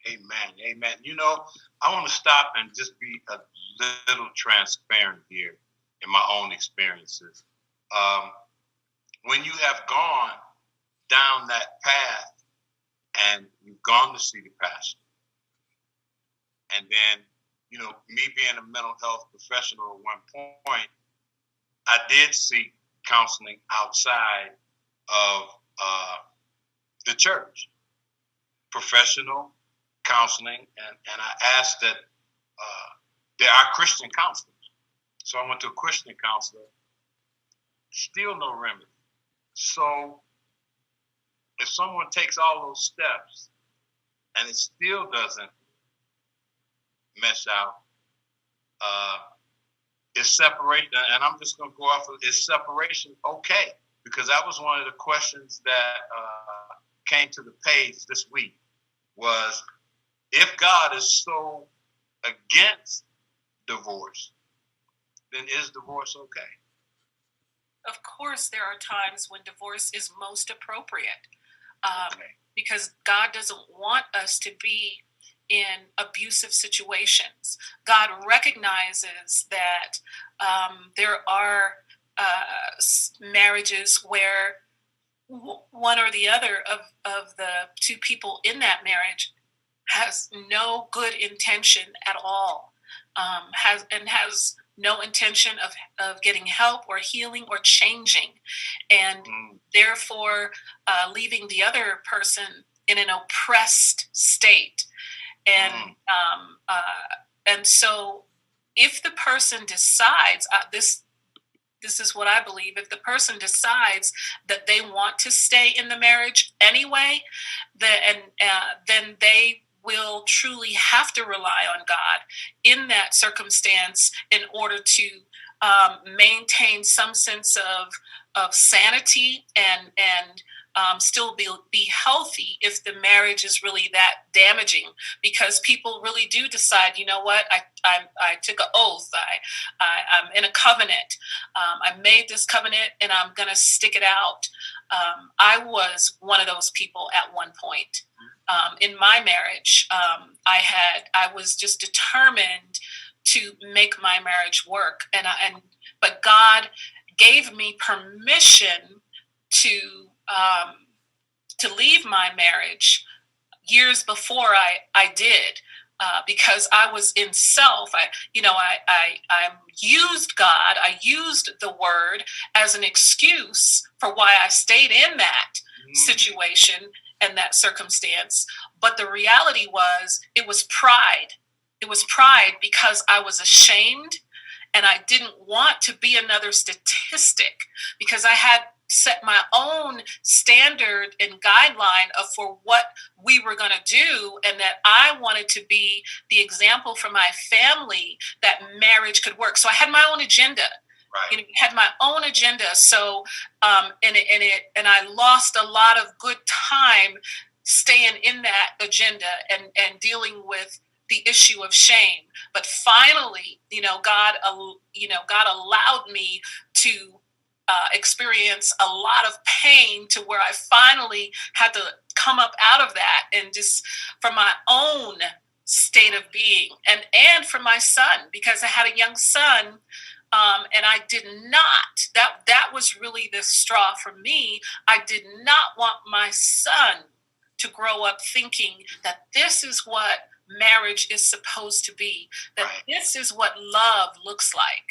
Amen. Amen. I want to stop and just be a little transparent here in my own experiences. Um, when you have gone down that path and you've gone to see the pastor, and then, me being a mental health professional at one point, I did seek counseling outside of the church, professional counseling, and I asked that there are Christian counselors. So I went to a Christian counselor, still no remedy. So if someone takes all those steps and it still doesn't mesh out, is separation, and I'm just going to go off of, is separation okay? Because that was one of the questions that came to the page this week, was if God is so against divorce, then is divorce okay? Of course, there are times when divorce is most appropriate, because God doesn't want us to be in abusive situations. God recognizes that there are marriages where one or the other of the two people in that marriage has no good intention at all, has no intention of getting help or healing or changing, and therefore leaving the other person in an oppressed state. And so if the person decides, this is what I believe, if the person decides that they want to stay in the marriage anyway, then they will truly have to rely on God in that circumstance in order to maintain some sense of sanity and still be healthy if the marriage is really that damaging, because people really do decide, you know what, I took an oath, I'm in a covenant, I made this covenant and I'm going to stick it out. I was one of those people at one point. In my marriage, I was just determined to make my marriage work, but God gave me permission to leave my marriage years before I did, because I was in self. I used God, I used the word as an excuse for why I stayed in that situation and that circumstance. But the reality was, it was pride. It was pride because I was ashamed and I didn't want to be another statistic, because I had set my own standard and guideline for what we were going to do, and that I wanted to be the example for my family that marriage could work. So I had my own agenda. Right. Had my own agenda. So and I lost a lot of good time staying in that agenda and dealing with the issue of shame. But finally, God allowed me to experience a lot of pain, to where I finally had to come up out of that, and just for my own state of being, and for my son, because I had a young son. And I did not, that was really the straw for me. I did not want my son to grow up thinking that this is what marriage is supposed to be, that this is what love looks like.